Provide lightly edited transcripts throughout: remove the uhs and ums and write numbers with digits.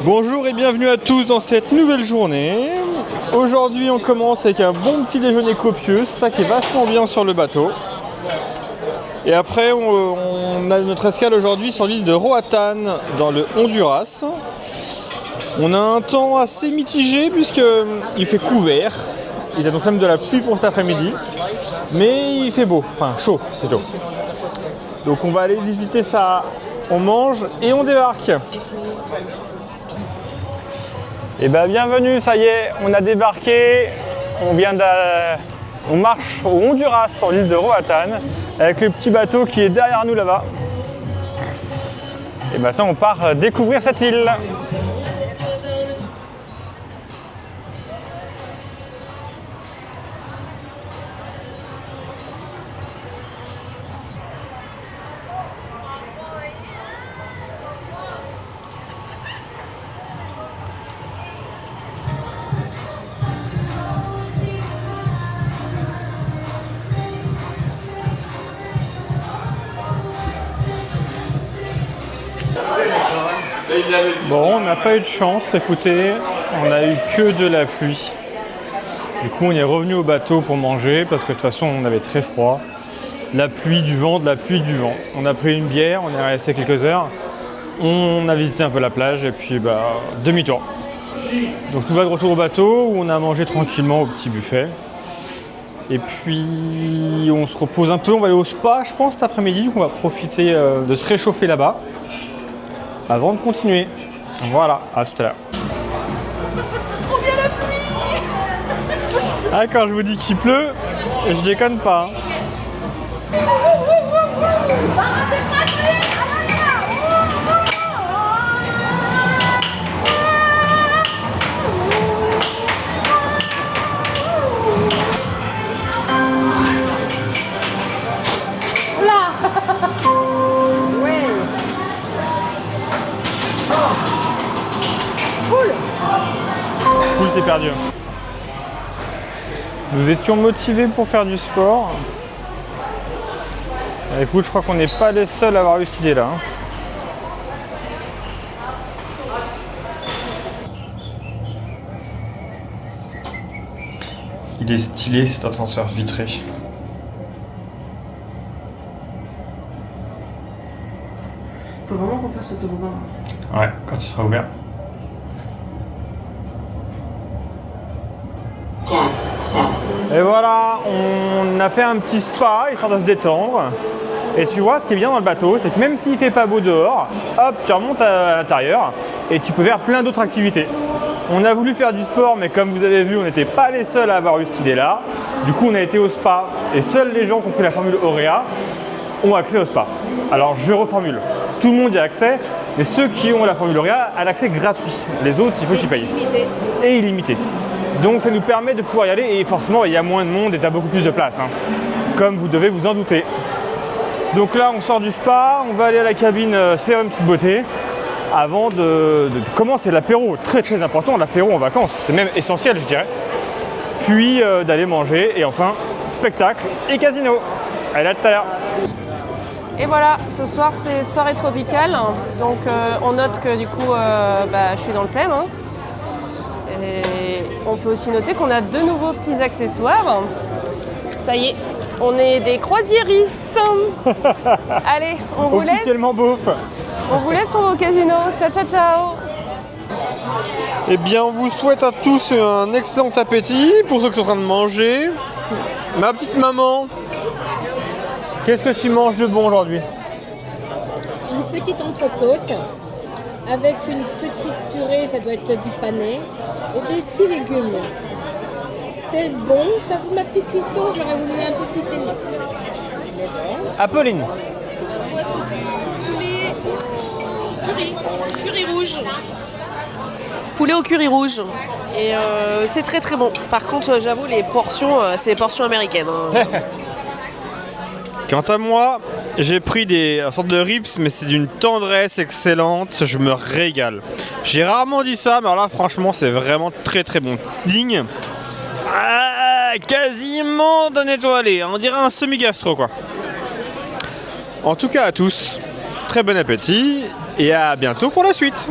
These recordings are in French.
Bonjour et bienvenue à tous dans cette nouvelle journée. Aujourd'hui on commence avec un bon petit déjeuner copieux, c'est ça qui est vachement bien sur le bateau. Et après on a notre escale aujourd'hui sur l'île de Roatán dans le Honduras. On a un temps assez mitigé puisqu'il fait couvert. Ils annoncent même de la pluie pour cet après-midi. Mais il fait beau, enfin chaud plutôt. Donc on va aller visiter ça, on mange et on débarque. Et bien bienvenue, ça y est, on a débarqué. On marche au Honduras sur l'île de Roatán avec le petit bateau qui est derrière nous là-bas. Et maintenant on part découvrir cette île. Bon, on n'a pas eu de chance, écoutez, on a eu que de la pluie. Du coup, on est revenu au bateau pour manger parce que de toute façon, on avait très froid. La pluie, du vent, de la pluie, du vent. On a pris une bière, on est resté quelques heures. On a visité un peu la plage et puis demi-tour. Donc, nous voilà de retour au bateau où on a mangé tranquillement au petit buffet. Et puis, on se repose un peu, on va aller au spa, je pense, cet après-midi. Donc, on va profiter de se réchauffer là-bas avant de continuer. Voilà, à tout à l'heure. Trop bien la pluie. Ah, quand je vous dis qu'il pleut, je déconne pas. Cool, c'est perdu. Nous étions motivés pour faire du sport. Écoute, je crois qu'on n'est pas les seuls à avoir eu cette idée là. Il est stylé cet ascenseur vitré. Faut vraiment qu'on fasse ce toboggan. Ouais, quand il sera ouvert. Et voilà, on a fait un petit spa histoire de se détendre. Et tu vois, ce qui est bien dans le bateau, c'est que même s'il fait pas beau dehors, hop, tu remontes à l'intérieur et tu peux faire plein d'autres activités. On a voulu faire du sport, mais comme vous avez vu, on n'était pas les seuls à avoir eu cette idée-là. Du coup, on a été au spa et seuls les gens qui ont pris la formule Auréa ont accès au spa. Alors, je reformule. Tout le monde y a accès, mais ceux qui ont la formule Auréa ont l'accès gratuit. Les autres, il faut qu'ils payent. Et illimité. Donc ça nous permet de pouvoir y aller et forcément il y a moins de monde et tu as beaucoup plus de place, hein, comme vous devez vous en douter. Donc là on sort du spa, on va aller à la cabine se faire une petite beauté avant de commencer l'apéro, très très important, l'apéro en vacances, c'est même essentiel je dirais. Puis d'aller manger et enfin spectacle et casino. Allez, à tout à l'heure. Et voilà, ce soir c'est soirée tropicale, donc on note que du coup je suis dans le thème. Hein. Et on peut aussi noter qu'on a de nouveaux petits accessoires. Ça y est, on est des croisiéristes. Allez, on vous laisse. Officiellement beauf. On vous laisse sur vos casinos. Ciao, ciao, ciao. Eh bien, on vous souhaite à tous un excellent appétit pour ceux qui sont en train de manger. Ma petite maman, qu'est-ce que tu manges de bon aujourd'hui? Une petite entrecôte avec une petite purée, ça doit être du panais, et des petits légumes. C'est bon, ça fait ma petite cuisson, j'aurais voulu un peu plus saignant. Mais bon. Apolline. Curry rouge. Poulet au curry rouge. Et c'est très très bon. Par contre, j'avoue, les portions, c'est les portions américaines. Hein. Quant à moi, j'ai pris une sorte de ribs, mais c'est d'une tendresse excellente, je me régale. J'ai rarement dit ça, mais alors là, franchement, c'est vraiment très très bon. Digne, quasiment d'un étoilé, on dirait un semi-gastro quoi. En tout cas à tous, très bon appétit et à bientôt pour la suite.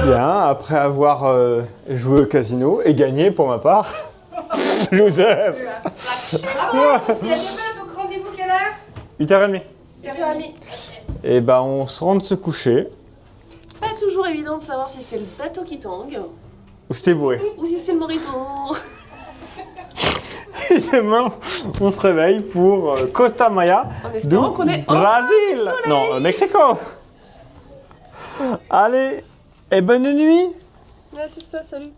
Bien, après avoir joué au casino et gagné pour ma part. Losers. Donc rendez-vous quelle heure 8h30. 8h30. Et ben on se rend de se coucher. Pas toujours évident de savoir si c'est le bateau qui tangue Ou c'était bourré. ou si c'est le morito. Et demain, on se réveille pour Costa Maya En du espérant qu'on est enfin Brésil. du soleil. Non, Mexico. Allez, et bonne nuit. Ouais, c'est ça, salut.